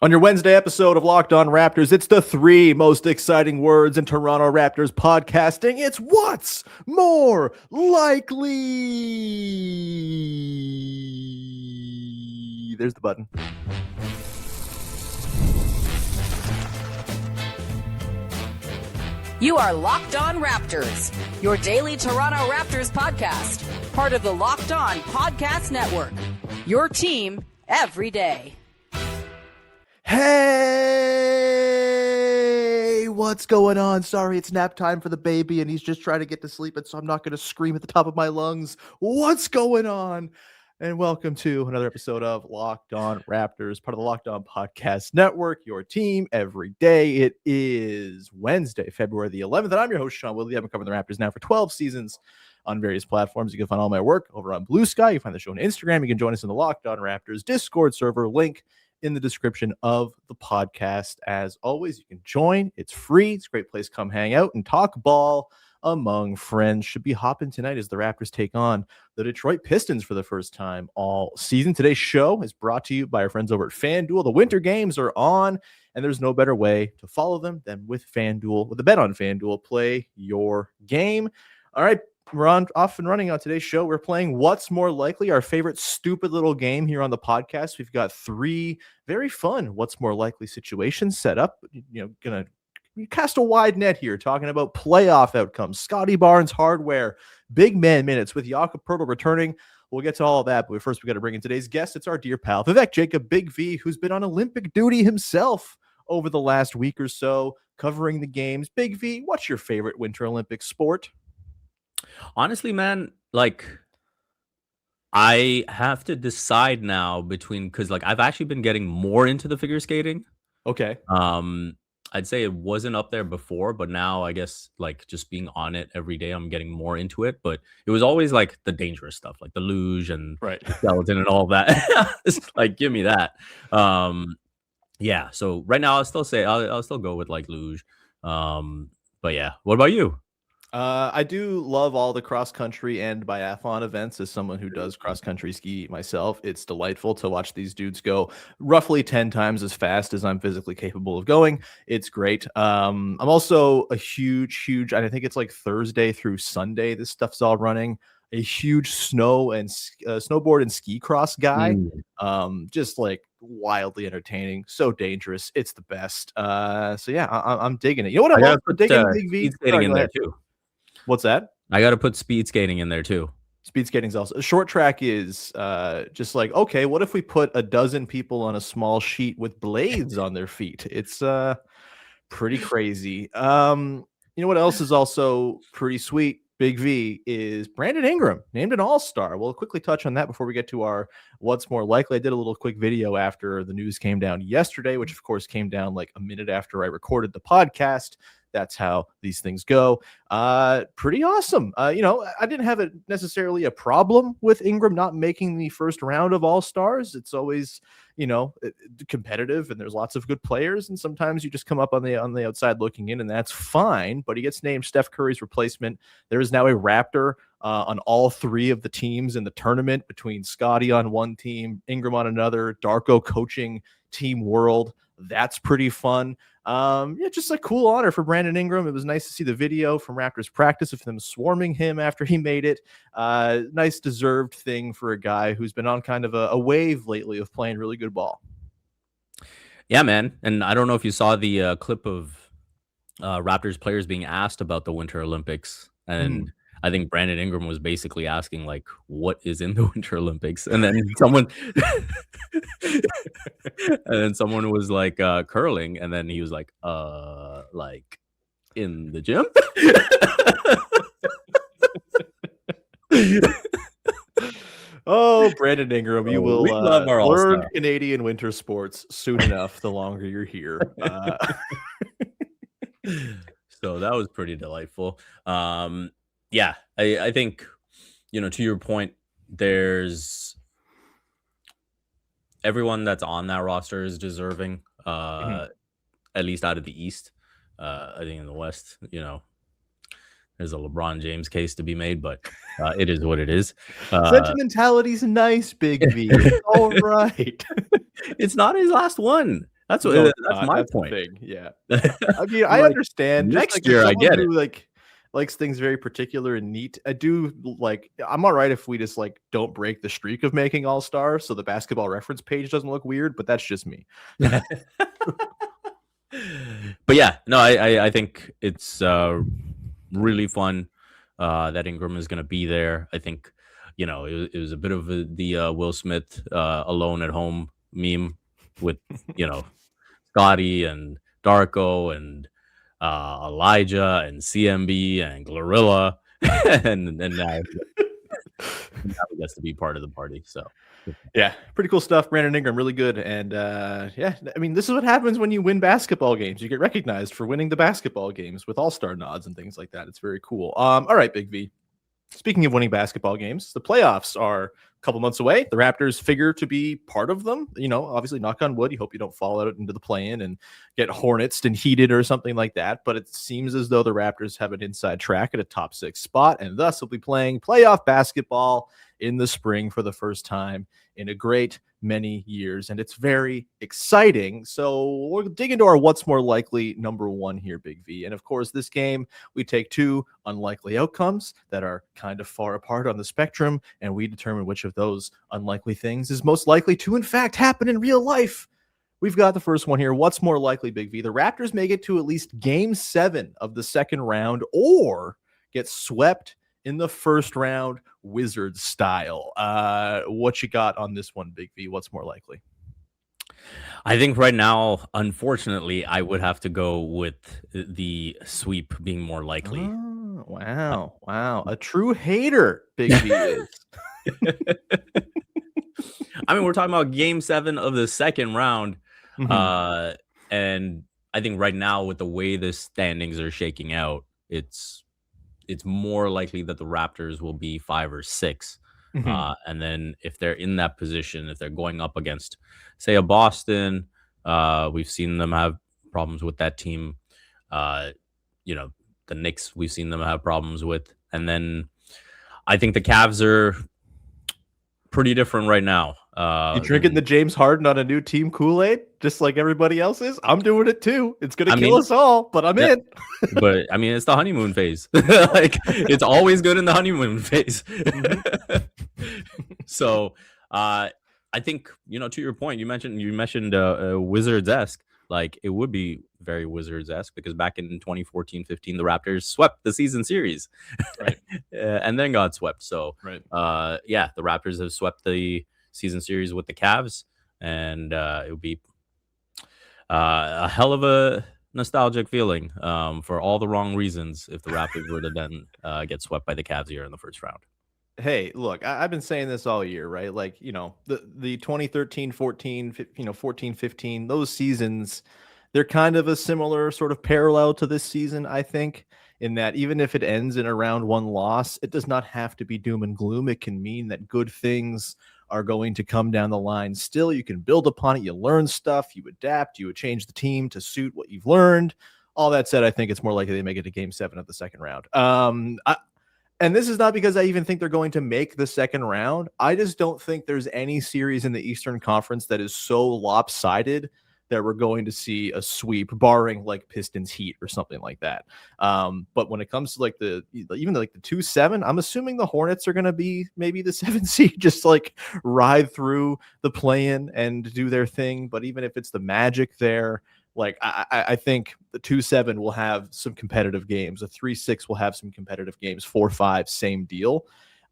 On your Wednesday episode of Locked On Raptors, it's the three most exciting words in Toronto Raptors podcasting. It's what's more likely. There's the button. You are Locked On Raptors, your daily Toronto Raptors podcast, part of the Locked On Podcast Network. Your team every day. Hey, what's going on? Sorry, it's nap time for the baby, and he's just trying to get to sleep, and so I'm not going to scream at the top of my lungs. What's going on? And welcome to another episode of Locked On Raptors, part of the Locked On Podcast Network, your team every day. It is Wednesday, February the 11th, and I'm your host, Sean Woodley. I've been covering the Raptors now for 12 seasons on various platforms. You can find all my work over on Blue Sky. You can find the show on Instagram. You can join us in the Locked On Raptors Discord server, link in the description of the podcast. As always, you can join. It's free. It's a great place to come hang out and talk ball among friends. Should be hopping tonight as the Raptors take on the Detroit Pistons for the first time all season. Today's show is brought to you by our friends over at FanDuel. The winter games are on, and there's no better way to follow them than with FanDuel. With a bet on FanDuel, play your game. All right, we're off and running on today's show. We're playing What's More Likely, our favorite stupid little game here on the podcast. We've got three very fun What's More Likely situations set up. Gonna cast a wide net here, talking about playoff outcomes, Scottie Barnes hardware, big man minutes with Jakob Poeltl returning. We'll get to all of that, but first we got to bring in today's guest. It's our dear pal, Vivek Jacob, Big V, who's been on Olympic duty himself over the last week or so, covering the games. Big V, what's your favorite Winter Olympic sport? Honestly, man, I have to decide now because I've actually been getting more into the figure skating. Okay. I'd say it wasn't up there before, but now I guess just being on it every day, I'm getting more into it. But it was always the dangerous stuff, like the luge and right. the skeleton and all that. It's give me that. Yeah. So right now, I'll still say I'll still go with luge. But yeah, what about you? I do love all the cross-country and biathlon events. As someone who does cross-country ski myself, it's delightful to watch these dudes go roughly 10 times as fast as I'm physically capable of going. It's great. I'm also a huge, and I think it's Thursday through Sunday, this stuff's all running, a huge snowboard and ski cross guy. Just wildly entertaining, so dangerous. It's the best. So yeah, I'm digging it. You know what I'm digging? Big V skating in there too. What's that? I got to put speed skating in there too. Speed skating's also short track is just okay, what if we put a dozen people on a small sheet with blades on their feet? It's pretty crazy. You know what else is also pretty sweet? Big V is Brandon Ingram named an all-star. We'll quickly touch on that before we get to our What's More Likely. I did a little quick video after the news came down yesterday, which of course came down a minute after I recorded the podcast. That's how these things go. Pretty awesome. I didn't have necessarily a problem with Ingram not making the first round of All-Stars. It's always, competitive, and there's lots of good players, and sometimes you just come up on the outside looking in, and that's fine. But he gets named Steph Curry's replacement. There is now a Raptor on all three of the teams in the tournament, between Scottie on one team, Ingram on another, Darko coaching Team World. That's pretty fun. Just a cool honor for Brandon Ingram. It was nice to see the video from Raptors practice of them swarming him after he made it. Nice deserved thing for a guy who's been on kind of a wave lately of playing really good ball. Yeah, man. And I don't know if you saw the clip of Raptors players being asked about the Winter Olympics. And I think Brandon Ingram was basically asking, what is in the Winter Olympics? And then someone was curling, and then he was in the gym. Oh, Brandon Ingram, you will learn Canadian winter sports soon enough, the longer you're here. So that was pretty delightful. Yeah, I think, to your point, there's everyone that's on that roster is deserving, at least out of the East. I think in the West, there's a LeBron James case to be made, but it is what it is. Sentimentality's nice, Big V. All right. It's not his last one. That's No, it's that's not. my That's the point. thing. Yeah. I mean, I Like, understand. Just next like as year, I someone get it. who likes things very particular and neat. I do like. I'm all right if we just like don't break the streak of making All-Star, so the Basketball Reference page doesn't look weird. But that's just me. But yeah, no, I think it's really fun that Ingram is going to be there. I think, it was a bit of the Will Smith alone at home meme with, Scottie and Darko and Elijah and CMB and Glorilla. and now he gets to be part of the party. So Yeah, pretty cool stuff. Brandon Ingram, really good. And yeah, I mean, this is what happens when you win basketball games. You get recognized for winning the basketball games with all-star nods and things like that. It's very cool. All right, Big V. Speaking of winning basketball games, the playoffs are a couple months away. The Raptors figure to be part of them. Obviously, knock on wood. You hope you don't fall out into the play-in and get hornetsed and heated or something like that. But it seems as though the Raptors have an inside track at a top 6 spot, and thus will be playing playoff basketball in the spring for the first time in a great many years, and it's very exciting. So we'll dig into our what's more likely number 1 here, Big V. And of course, this game, we take 2 unlikely outcomes that are kind of far apart on the spectrum, and we determine which of those unlikely things is most likely to, in fact, happen in real life. We've got the first one here. What's more likely, Big V? The Raptors make it to at least game 7 of the second round or get swept in the first round, Wizards style. What you got on this one, Big V? What's more likely? I think right now, unfortunately, I would have to go with the sweep being more likely. Oh, wow. A true hater, Big V is. I mean, we're talking about game 7 of the second round. Mhm. And I think right now, with the way the standings are shaking out, it's more likely that the Raptors will be 5 or 6. Mhm. And then if they're in that position, if they're going up against, say, a Boston, we've seen them have problems with that team. The Knicks, we've seen them have problems with. And then I think the Cavs are pretty different right now. You drinking the James Harden on a new team Kool-Aid, just like everybody else is? I'm doing it too. It's gonna kill us all, but I'm in. But I mean, it's the honeymoon phase. Like, it's always good in the honeymoon phase. So, I think, to your point, you mentioned Wizards-esque. Like, it would be very Wizards-esque because back in 2014-15, the Raptors swept the season series, Right. and then got swept. So, Right. Yeah, the Raptors have swept the season series with the Cavs, and it would be a hell of a nostalgic feeling for all the wrong reasons if the Raptors were to then get swept by the Cavs here in the first round. Hey, look, I've been saying this all year, right? Like, the 2013, 14, 14, 15, those seasons, they're kind of a similar sort of parallel to this season, I think, in that even if it ends in a round 1 loss, it does not have to be doom and gloom. It can mean that good things are going to come down the line. Still, you can build upon it. You learn stuff, you adapt, you would change the team to suit what you've learned. All that said, I think it's more likely they make it to game 7 of the second round. And this is not because I even think they're going to make the second round. I just don't think there's any series in the Eastern Conference that is so lopsided that we're going to see a sweep, barring like Pistons Heat or something like that. But when it comes to like the 2-7, I'm assuming the Hornets are going to be maybe the 7 seed, just like ride through the play-in and do their thing. But even if it's the Magic there, like I think the 2-7 will have some competitive games. A 3-6 will have some competitive games. 4-5, same deal.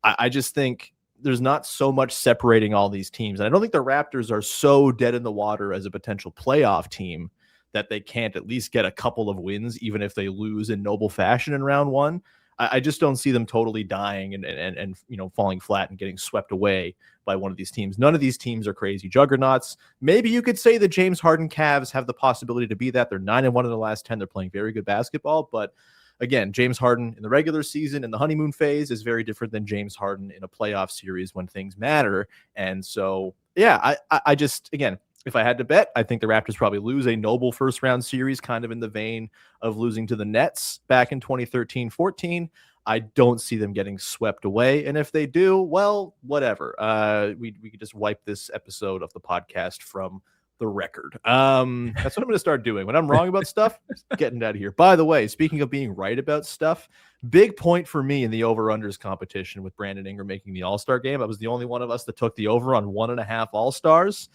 I just think there's not so much separating all these teams. And I don't think the Raptors are so dead in the water as a potential playoff team that they can't at least get a couple of wins, even if they lose in noble fashion in round 1. I just don't see them totally dying and falling flat and getting swept away by one of these teams. None of these teams are crazy juggernauts. Maybe you could say the James Harden Cavs have the possibility to be that. They're 9-1 in the last 10. They're playing very good basketball. But again, James Harden in the regular season in the honeymoon phase is very different than James Harden in a playoff series when things matter. And so, yeah, I just, again, if I had to bet, I think the Raptors probably lose a noble first round series, kind of in the vein of losing to the Nets back in 2013-14. I don't see them getting swept away. And if they do, well, whatever. We could just wipe this episode of the podcast from the record. That's what I'm going to start doing. When I'm wrong about stuff, getting out of here. By the way, speaking of being right about stuff, big point for me in the over-unders competition with Brandon Ingram making the All-Star game. I was the only one of us that took the over on 1.5 All-Stars.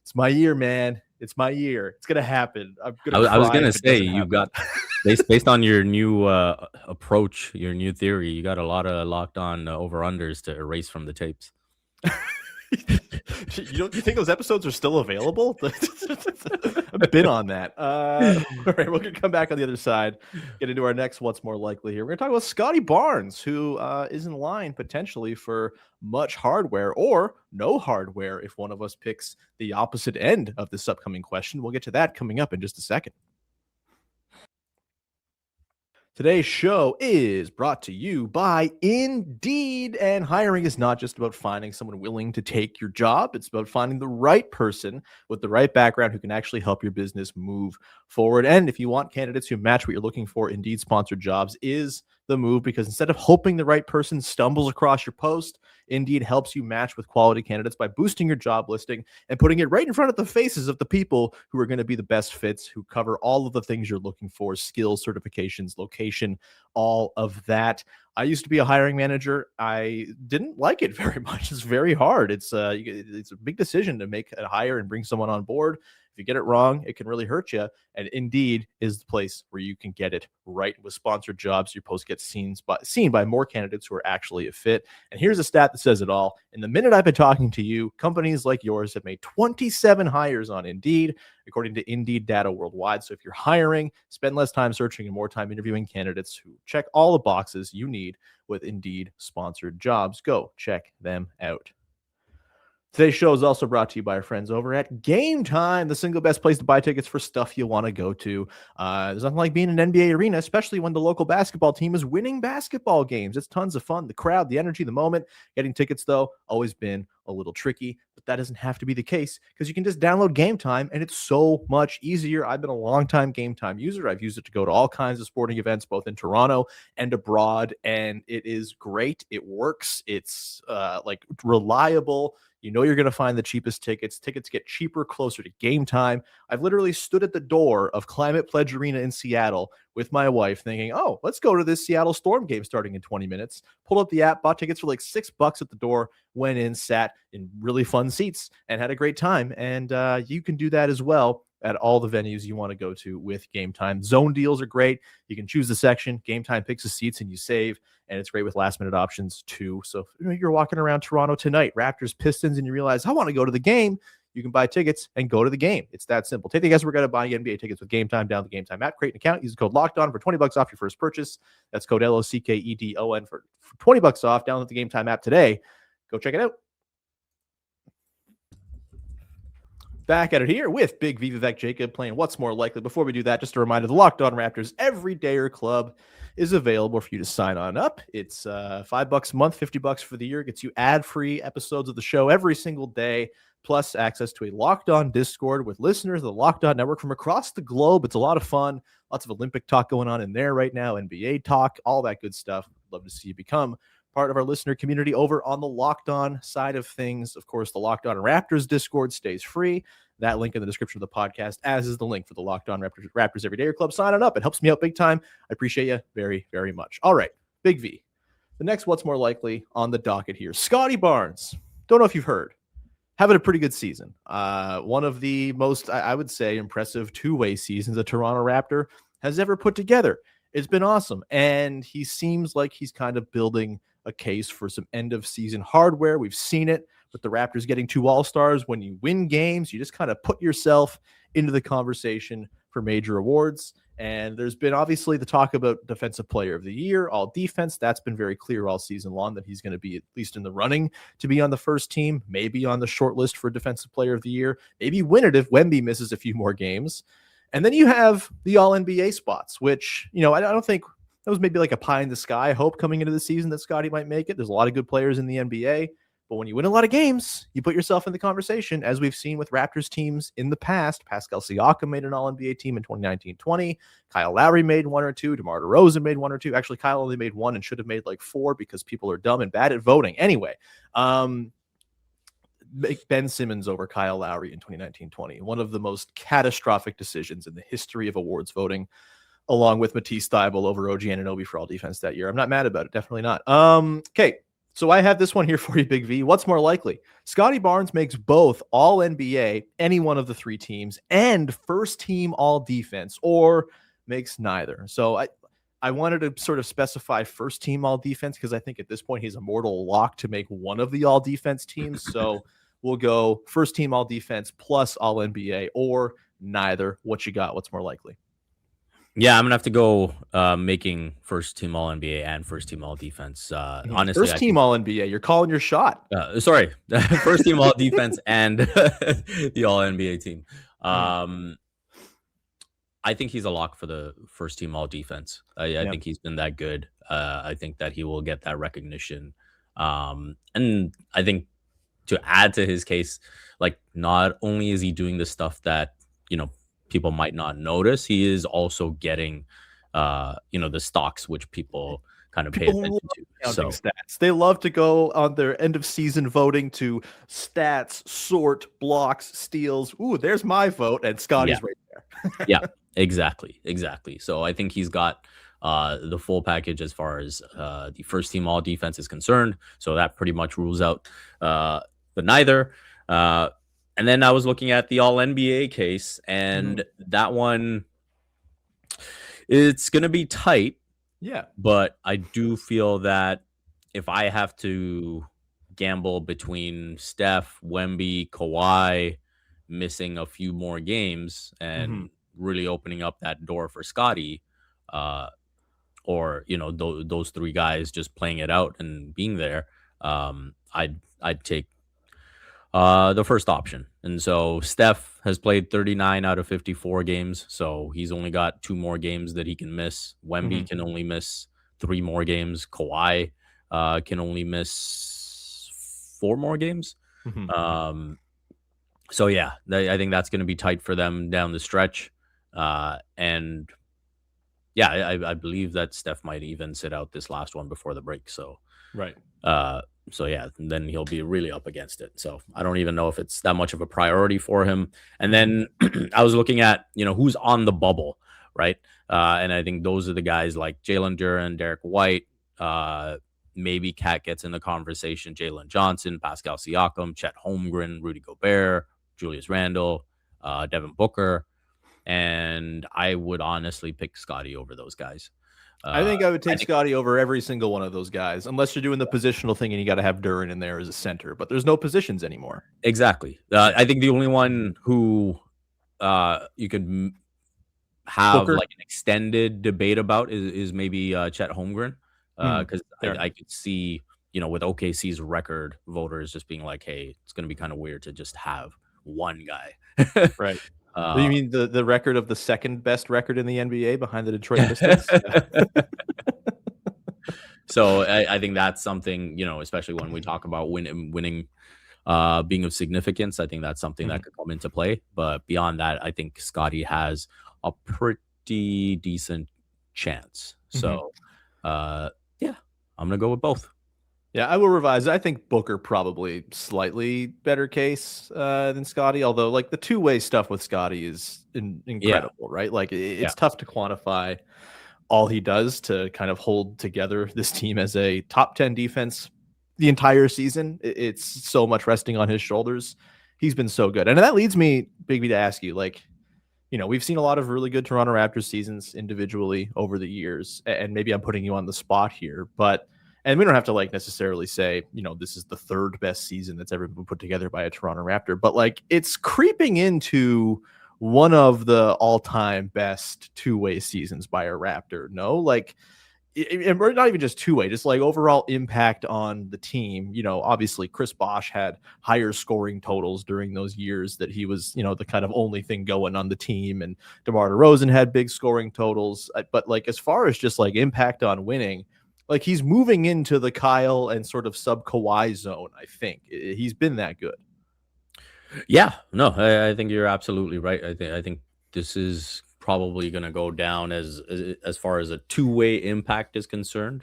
It's my year, man. It's my year. It's going to happen. I was going to say, you've got, based on your new approach, your new theory, you got a lot of locked on over-unders to erase from the tapes. You think those episodes are still available? I've been on that. All right, we're going to come back on the other side, get into our next What's More Likely here. We're going to talk about Scottie Barnes, who is in line potentially for much hardware or no hardware if one of us picks the opposite end of this upcoming question. We'll get to that coming up in just a second. Today's show is brought to you by Indeed, and hiring is not just about finding someone willing to take your job. It's about finding the right person with the right background who can actually help your business move forward. And if you want candidates who match what you're looking for, Indeed sponsored jobs is the move, because instead of hoping the right person stumbles across your post, Indeed helps you match with quality candidates by boosting your job listing and putting it right in front of the faces of the people who are going to be the best fits, who cover all of the things you're looking for: skills, certifications, location, all of that. I used to be a hiring manager. I didn't like it very much. It's very hard. It's a big decision to make a hire and bring someone on board. If you get it wrong, it can really hurt you. And Indeed is the place where you can get it right. With sponsored jobs, your post gets seen by more candidates who are actually a fit. And here's a stat that says it all. In the minute I've been talking to you, companies like yours have made 27 hires on Indeed, according to Indeed data worldwide. So if you're hiring, spend less time searching and more time interviewing candidates who check all the boxes you need with Indeed sponsored jobs. Go check them out. Today's show is also brought to you by our friends over at Game Time, the single best place to buy tickets for stuff you want to go to. There's nothing like being in an NBA arena, especially when the local basketball team is winning basketball games. It's tons of fun. The crowd, the energy, the moment. Getting tickets, though, always been a little tricky, but that doesn't have to be the case, because you can just download Game Time, and it's so much easier. I've been a long-time Game Time user. I've used it to go to all kinds of sporting events, both in Toronto and abroad, and it is great. It works. It's reliable. You know you're going to find the cheapest tickets. Tickets get cheaper closer to game time. I've literally stood at the door of Climate Pledge Arena in Seattle with my wife thinking, oh, let's go to this Seattle Storm game starting in 20 minutes. Pulled up the app, bought tickets for like $6 at the door, went in, sat in really fun seats, and had a great time. And you can do that as well at all the venues you want to go to with Game Time. Zone deals are great. You can choose the section. Game Time picks the seats and you save. And it's great with last-minute options, too. So if you're walking around Toronto tonight, Raptors, Pistons, and you realize, I want to go to the game, you can buy tickets and go to the game. It's that simple. Take the guesswork out of buying NBA tickets with Game Time. Down the Game Time app. Create an account. Use the code LOCKEDON for $20 off your first purchase. That's code LOCKEDON for $20 off. Download the Game Time app today. Go check it out. Back at it here with Big V Vivek Jacob playing What's More Likely. Before we do that, just a reminder, the Locked On Raptors Everydayer Club is available for you to sign on up. It's $5 a month, $50 for the year. It gets you ad-free episodes of the show every single day, plus access to a Locked On Discord with listeners of the Locked On Network from across the globe. It's a lot of fun. Lots of Olympic talk going on in there right now, NBA talk, all that good stuff. Love to see you become part of our listener community over on the Locked On side of things. Of course, the Locked On Raptors Discord stays free. That link in the description of the podcast, as is the link for the Locked On Raptors Everydayer Club. Sign on up. It helps me out big time. I appreciate you very, very much. All right, Big V. The next What's More Likely on the docket here. Scottie Barnes. Don't know if you've heard. Having a pretty good season. One of the most, I would say, impressive two-way seasons a Toronto Raptor has ever put together. It's been awesome. And he seems like he's kind of building a case for some end-of-season hardware. We've seen it with the Raptors getting 2 All-Stars. When you win games, you just kind of put yourself into the conversation for major awards. And there's been obviously the talk about Defensive Player of the Year, all defense. That's been very clear all season long that he's going to be at least in the running to be on the first team, maybe on the short list for Defensive Player of the Year, maybe win it if Wemby misses a few more games. And then you have the All-NBA spots, which, I don't think that was maybe like a pie in the sky hope coming into the season that Scottie might make it. There's a lot of good players in the NBA. But when you win a lot of games, you put yourself in the conversation, as we've seen with Raptors teams in the past. Pascal Siakam made an All-NBA team in 2019-20. Kyle Lowry made 1 or 2. DeMar DeRozan made 1 or 2. Actually, Kyle only made 1 and should have made like 4 because people are dumb and bad at voting. Anyway, make Ben Simmons over Kyle Lowry in 2019-20. One of the most catastrophic decisions in the history of awards voting, along with Matisse Thybulle over OG Anunoby for all defense that year. I'm not mad about it. Definitely not. Okay. So I have this one here for you, Big V. What's more likely? Scottie Barnes makes both all NBA, any one of the three teams, and first team all defense, or makes neither. So I wanted to sort of specify first team all defense because I think at this point he's a mortal lock to make one of the all defense teams. So we'll go first team all defense plus all NBA or neither. What you got? What's more likely? Yeah, I'm gonna have to go making first team all NBA and first team all defense. Honestly, first team all NBA. You're calling your shot. Sorry, first team all defense and the all NBA team. I think he's a lock for the first team all defense. I think he's been that good. I think that he will get that recognition. And I think to add to his case, like not only is he doing the stuff that, people might not notice, he is also getting, the stocks, which people kind of pay attention to. So stats. They love to go on their end of season voting to stats, sort, blocks, steals. Ooh, there's my vote. And Scottie's right there. Yeah, exactly. So I think he's got the full package as far as the first team all defense is concerned. So that pretty much rules out the neither. And then I was looking at the all NBA case, and that one, it's going to be tight. Yeah. But I do feel that if I have to gamble between Steph, Wemby, Kawhi missing a few more games and really opening up that door for Scottie, or those three guys just playing it out and being there, I'd take the first option. And so Steph has played 39 out of 54 games, so he's only got 2 more games that he can miss. Wemby can only miss 3 more games. Kawhi can only miss 4 more games. So yeah, I think that's going to be tight for them down the stretch. And yeah, I believe that Steph might even sit out this last one before the break. So right. So yeah, then he'll be really up against it. So I don't even know if it's that much of a priority for him. And then I was looking at, who's on the bubble, right? And I think those are the guys like Jalen Duren, Derek White, maybe Kat gets in the conversation, Jalen Johnson, Pascal Siakam, Chet Holmgren, Rudy Gobert, Julius Randle, Devin Booker. And I would honestly pick Scottie over those guys. I think I would take Scottie over every single one of those guys, unless you're doing the positional thing and you got to have Duren in there as a center. But there's no positions anymore. Exactly. I think the only one who you could have Booker? like an extended debate about is maybe Chet Holmgren, because I could see, with OKC's record, voters just being like, hey, it's going to be kind of weird to just have one guy. Right. You mean the record of the second best record in the NBA behind the Detroit Pistons? So I think that's something, especially when we talk about winning being of significance. I think that's something that could come into play. But beyond that, I think Scottie has a pretty decent chance. So, yeah, I'm going to go with both. Yeah, I will revise. I think Booker probably slightly better case than Scottie, although like the two-way stuff with Scottie is incredible, right? Like it's tough to quantify all he does to kind of hold together this team as a top 10 defense the entire season. It's so much resting on his shoulders. He's been so good. And that leads me, Big B, to ask you, like, we've seen a lot of really good Toronto Raptors seasons individually over the years, and maybe I'm putting you on the spot here, and we don't have to like necessarily say, this is the third best season that's ever been put together by a Toronto Raptor, but like it's creeping into one of the all-time best two-way seasons by a Raptor. No, like, and not even just two-way, just like overall impact on the team. Obviously Chris Bosh had higher scoring totals during those years that he was, the kind of only thing going on the team, and DeMar DeRozan had big scoring totals. But like, as far as just like impact on winning, like he's moving into the Kyle and sort of sub Kawhi zone. I think he's been that good. Yeah, no, I think you're absolutely right. I think this is probably going to go down as far as a two-way impact is concerned.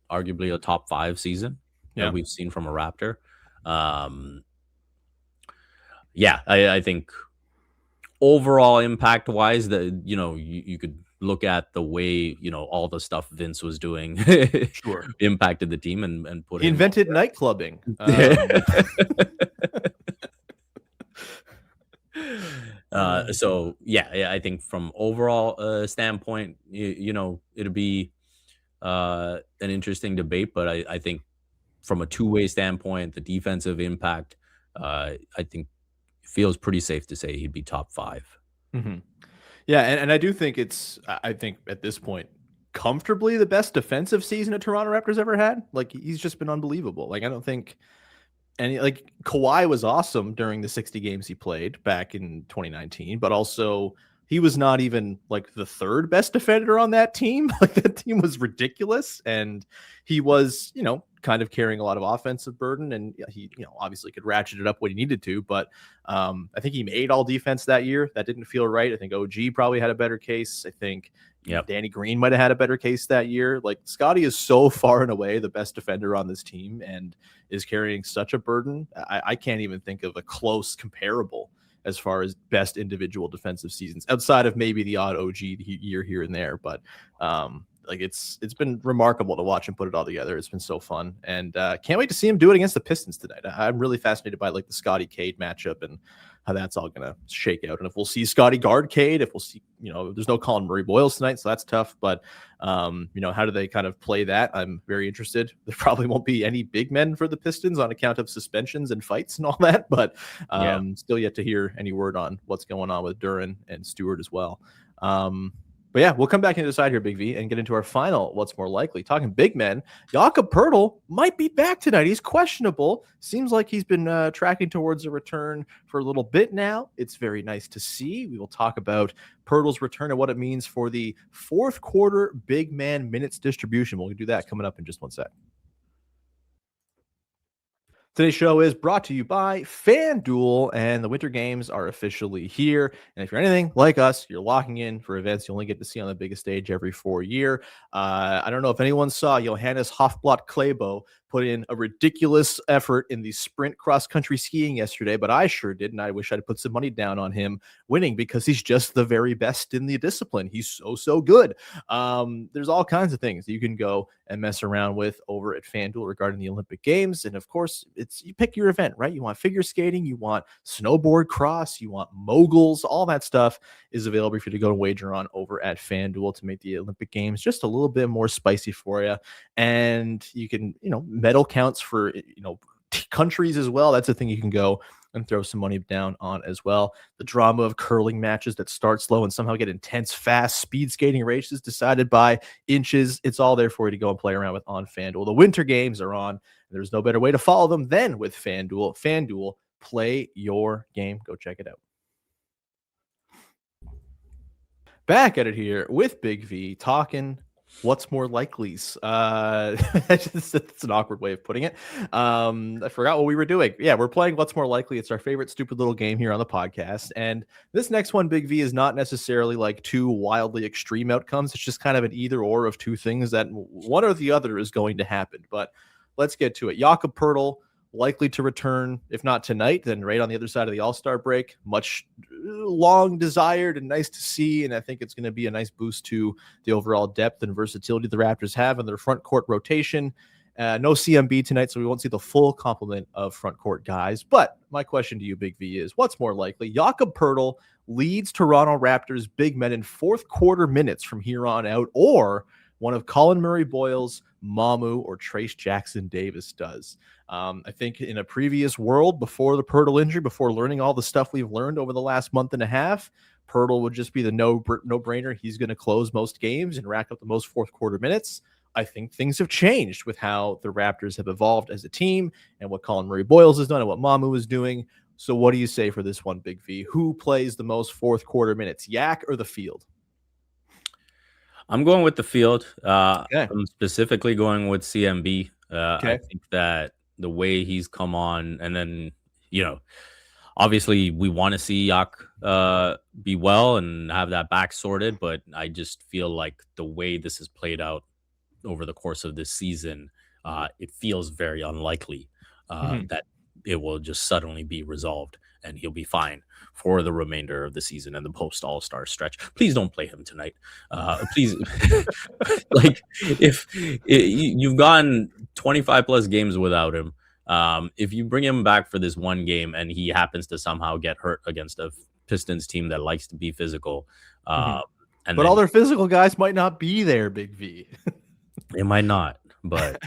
Arguably a top 5 season that we've seen from a Raptor. Yeah, I think overall impact wise, you could look at the way all the stuff Vince was doing Sure. impacted the team and put He him invented night clubbing. So yeah, I think from overall standpoint, it'll be an interesting debate, but I think from a two-way standpoint, the defensive impact, I think feels pretty safe to say he'd be top 5. Mhm. Yeah, and I do think I think at this point, comfortably the best defensive season a Toronto Raptors ever had. Like, he's just been unbelievable. Like, I don't think like Kawhi was awesome during the 60 games he played back in 2019, but also he was not even like the third best defender on that team. Like, that team was ridiculous, and he was, kind of carrying a lot of offensive burden, and he, obviously could ratchet it up when he needed to. But I think he made all defense that year. That didn't feel right. I think OG probably had a better case. I think Danny Green might have had a better case that year. Like, Scottie is so far and away the best defender on this team and is carrying such a burden. I can't even think of a close comparable as far as best individual defensive seasons outside of maybe the odd OG year here and there. But like, it's been remarkable to watch him put it all together. It's been so fun, and can't wait to see him do it against the Pistons tonight. I'm really fascinated by like the Scottie Cade matchup and how that's all going to shake out. And if we'll see Scottie guard Cade, if we'll see, there's no Collin Murray-Boyles tonight, so that's tough. But, how do they kind of play that? I'm very interested. There probably won't be any big men for the Pistons on account of suspensions and fights and all that. But still yet to hear any word on what's going on with Duren and Stewart as well. But yeah, we'll come back into the side here, Big V, and get into our final what's more likely. Talking big men, Jakob Poeltl might be back tonight. He's questionable. Seems like he's been tracking towards a return for a little bit now. It's very nice to see. We will talk about Poeltl's return and what it means for the fourth quarter big man minutes distribution. We'll do that coming up in just one sec. Today's show is brought to you by FanDuel, and the Winter Games are officially here. And if you're anything like us, you're locking in for events you only get to see on the biggest stage every 4 year. I don't know if anyone saw Johannes Hofblatt-Klæbo put in a ridiculous effort in the sprint cross-country skiing yesterday, but I sure did, and I wish I'd put some money down on him winning because he's just the very best in the discipline. He's so good. There's all kinds of things you can go and mess around with over at FanDuel regarding the Olympic Games. And of course, you pick your event, right? You want figure skating, you want snowboard cross, you want moguls, all that stuff is available for you to go and wager on over at FanDuel to make the Olympic Games just a little bit more spicy for you. And you can, medal counts for, countries as well. That's a thing you can go and throw some money down on as well. The drama of curling matches that start slow and somehow get intense, fast speed skating races decided by inches. It's all there for you to go and play around with on FanDuel. The Winter Games are on, and there's no better way to follow them than with FanDuel. FanDuel, play your game. Go check it out. Back at it here with Big V, talking what's more likely's. It's an awkward way of putting it. I forgot what we were doing. Yeah, we're playing What's More Likely. It's our favorite stupid little game here on the podcast. And this next one, Big V, is not necessarily like two wildly extreme outcomes. It's just kind of an either or of two things that one or the other is going to happen. But let's get to it. Jakob Poeltl likely to return, if not tonight, then right on the other side of the All-Star break. Much long desired and nice to see, and I think it's going to be a nice boost to the overall depth and versatility the Raptors have in their front court rotation. No CMB tonight, so we won't see the full complement of front court guys. But my question to you, Big V, is what's more likely? Jakob Poeltl leads Toronto Raptors big men in fourth quarter minutes from here on out, or one of Collin Murray-Boyles, Mamu, or Trayce Jackson-Davis does. I think in a previous world, before the Poeltl injury, before learning all the stuff we've learned over the last month and a half, Poeltl would just be the no-brainer. He's going to close most games and rack up the most fourth quarter minutes. I think things have changed with how the Raptors have evolved as a team and what Collin Murray-Boyles has done and what Mamu is doing. So what do you say for this one, Big V? Who plays the most fourth quarter minutes, Yak or the field? I'm going with the field. Okay. I'm specifically going with CMB. Okay. I think that the way he's come on, and then, obviously we want to see Yak be well and have that back sorted, but I just feel like the way this has played out over the course of this season, it feels very unlikely that it will just suddenly be resolved and he'll be fine for the remainder of the season and the post All-Star stretch. Please don't play him tonight. Please, like if you've gone 25 plus games without him, if you bring him back for this one game and he happens to somehow get hurt against a Pistons team that likes to be physical, but then all their physical guys might not be there, Big V. it might not, but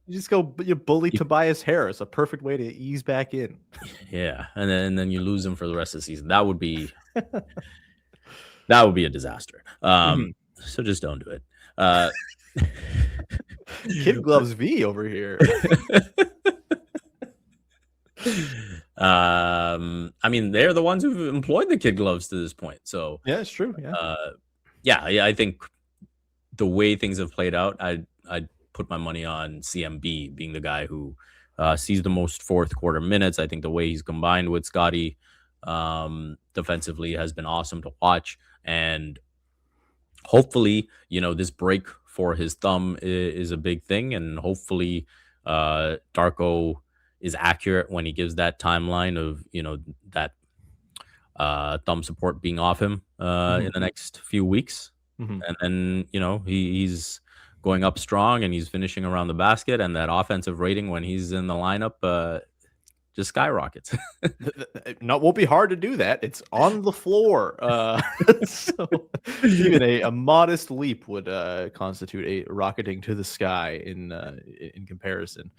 you just go bully Tobias Harris, a perfect way to ease back in. Yeah, and then you lose him for the rest of the season. That would be a disaster. So just don't do it. Kid Gloves V over here. I mean, they're the ones who've employed the kid gloves to this point. So yeah, it's true. Yeah. I think the way things have played out, I'd put my money on CMB being the guy who sees the most fourth quarter minutes. I think the way he's combined with Scottie defensively has been awesome to watch, and hopefully, this break for his thumb is a big thing, and hopefully Darko is accurate when he gives that timeline of that thumb support being off him in the next few weeks. And then he's going up strong and he's finishing around the basket, and that offensive rating when he's in the lineup just skyrockets. No, it won't be hard to do that. It's on the floor. So even a modest leap would constitute a rocketing to the sky in comparison.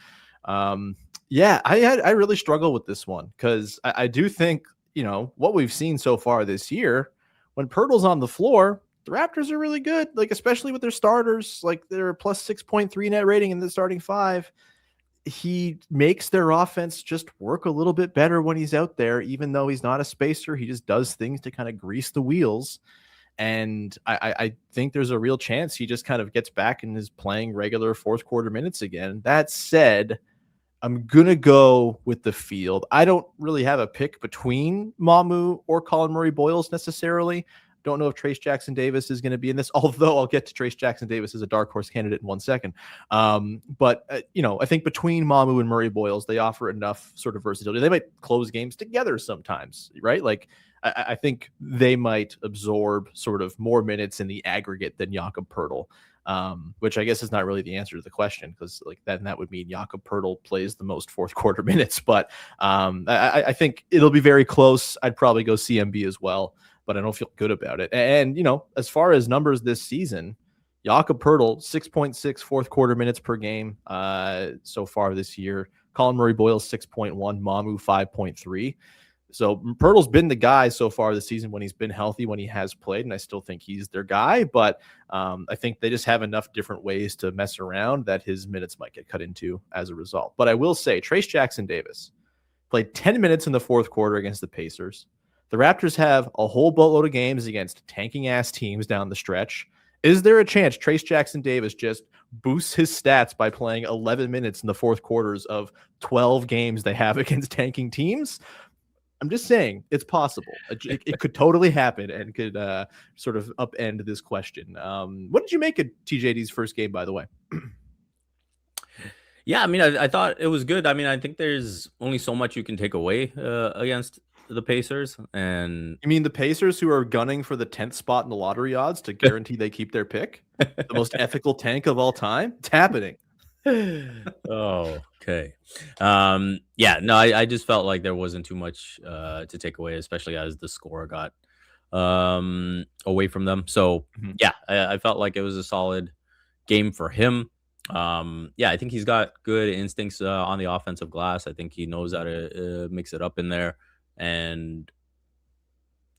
Yeah, I really struggle with this one because I do think, what we've seen so far this year, when Poeltl's on the floor, the Raptors are really good, like especially with their starters, like they're plus 6.3 net rating in the starting five. He makes their offense just work a little bit better when he's out there, even though he's not a spacer. He just does things to kind of grease the wheels. And I think there's a real chance he just kind of gets back and is playing regular fourth quarter minutes again. That said, I'm going to go with the field. I don't really have a pick between Mamu or Collin Murray-Boyles necessarily. Don't know if Trayce Jackson-Davis is going to be in this, although I'll get to Trayce Jackson-Davis as a dark horse candidate in 1 second. But I think between Mamu and Murray-Boyles, they offer enough sort of versatility. They might close games together sometimes, right? Like I think they might absorb sort of more minutes in the aggregate than Jakob Poeltl, which I guess is not really the answer to the question, because like that would mean Jakob Poeltl plays the most fourth quarter minutes. But I think it'll be very close. I'd probably go CMB as well, but I don't feel good about it. And, as far as numbers this season, Jakob Poeltl, 6.6 fourth quarter minutes per game so far this year. Collin Murray-Boyles, 6.1. Mamu, 5.3. So Poeltl's been the guy so far this season when he's been healthy, when he has played, and I still think he's their guy. But I think they just have enough different ways to mess around that his minutes might get cut into as a result. But I will say, Trayce Jackson-Davis played 10 minutes in the fourth quarter against the Pacers. The Raptors have a whole boatload of games against tanking-ass teams down the stretch. Is there a chance Trayce Jackson-Davis just boosts his stats by playing 11 minutes in the fourth quarters of 12 games they have against tanking teams? I'm just saying it's possible. It could totally happen and could sort of upend this question. What did you make of TJD's first game, by the way? Yeah, I mean, I thought it was good. I mean, I think there's only so much you can take away against the Pacers. And you mean the Pacers, who are gunning for the 10th spot in the lottery odds to guarantee they keep their pick? The most ethical tank of all time? It's happening. Oh, okay. Yeah, no, I just felt like there wasn't too much to take away, especially as the score got away from them. So yeah, I felt like it was a solid game for him. Yeah, I think he's got good instincts on the offensive glass. I think he knows how to mix it up in there. And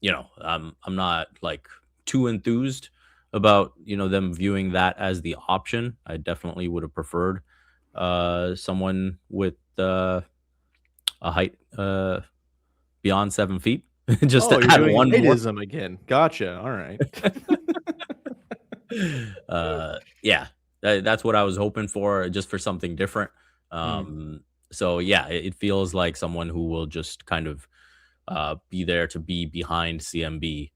I'm not like too enthused about them viewing that as the option. I definitely would have preferred someone with a height beyond 7 feet. Just to add one more again. Gotcha. All right. Yeah, that's what I was hoping for, just for something different. So yeah, it feels like someone who will just kind of be there to be behind CMB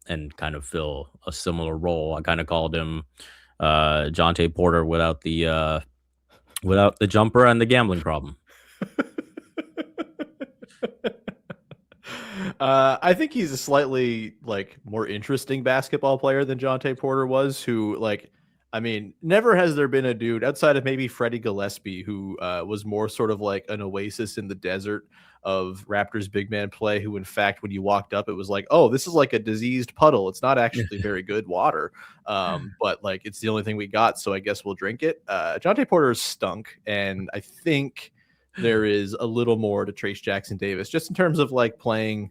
and kind of fill a similar role. I kind of called him Jonte Porter without the jumper and the gambling problem. I think he's a slightly like more interesting basketball player than Jonte Porter was, who like, I mean, never has there been a dude outside of maybe Freddie Gillespie who was more sort of like an oasis in the desert of Raptors big man play, who in fact, when you walked up, it was like, oh, this is like a diseased puddle. It's not actually very good water. But like it's the only thing we got, so I guess we'll drink it. Jonte Porter stunk, and I think there is a little more to Trayce Jackson-Davis, just in terms of like playing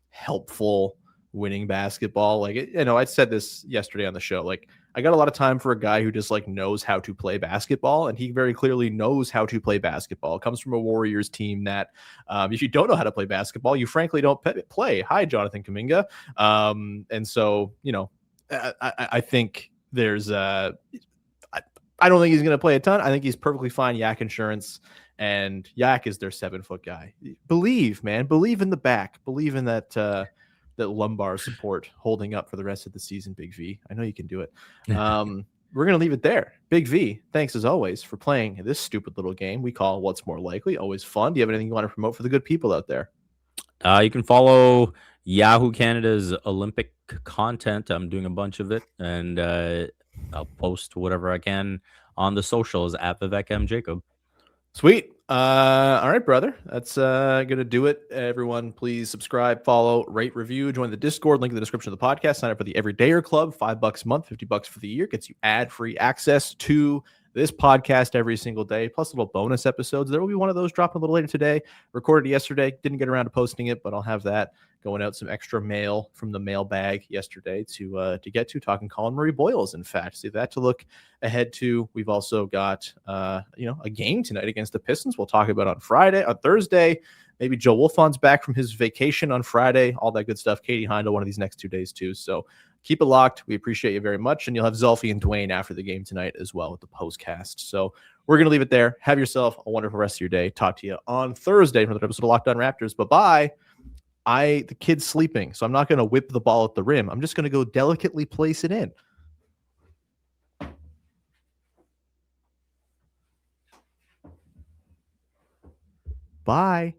helpful winning basketball. Like, I said this yesterday on the show, like I got a lot of time for a guy who just like knows how to play basketball, and he very clearly knows how to play basketball. It comes from a Warriors team that if you don't know how to play basketball, you frankly don't play. Hi, Jonathan Kuminga. And so, I think there's I don't think he's going to play a ton. I think he's perfectly fine. Yak insurance. And Yak is their 7-foot guy. Believe, man. Believe in the back. Believe in that that lumbar support holding up for the rest of the season, Big V. I know you can do it. We're going to leave it there. Big V, thanks as always for playing this stupid little game we call What's More Likely. Always fun. Do you have anything you want to promote for the good people out there? You can follow Yahoo Canada's Olympic content. I'm doing a bunch of it, and I'll post whatever I can on the socials at Vivek M. Jacob. Sweet. All right, brother. That's gonna do it. Everyone, please subscribe, follow, rate, review, join the Discord. Link in the description of the podcast. Sign up for the Everydayer Club. $5 a month, $50 for the year. Gets you ad-free access to this podcast every single day, plus little bonus episodes. There will be one of those dropping a little later today. Recorded yesterday. Didn't get around to posting it, but I'll have that going out. Some extra mail from the mailbag yesterday to get to, talking Collin Murray-Boyles, in fact. See that to look ahead to. We've also got a game tonight against the Pistons. We'll talk about on Thursday. Maybe Joe Wolfon's back from his vacation on Friday. All that good stuff. Katie Heindel one of these next 2 days too. So keep it locked. We appreciate you very much. And you'll have Zelfie and Dwayne after the game tonight as well with the postcast. So we're going to leave it there. Have yourself a wonderful rest of your day. Talk to you on Thursday for another episode of Locked On Raptors. Bye-bye. The kid's sleeping, so I'm not going to whip the ball at the rim. I'm just going to go delicately place it in. Bye.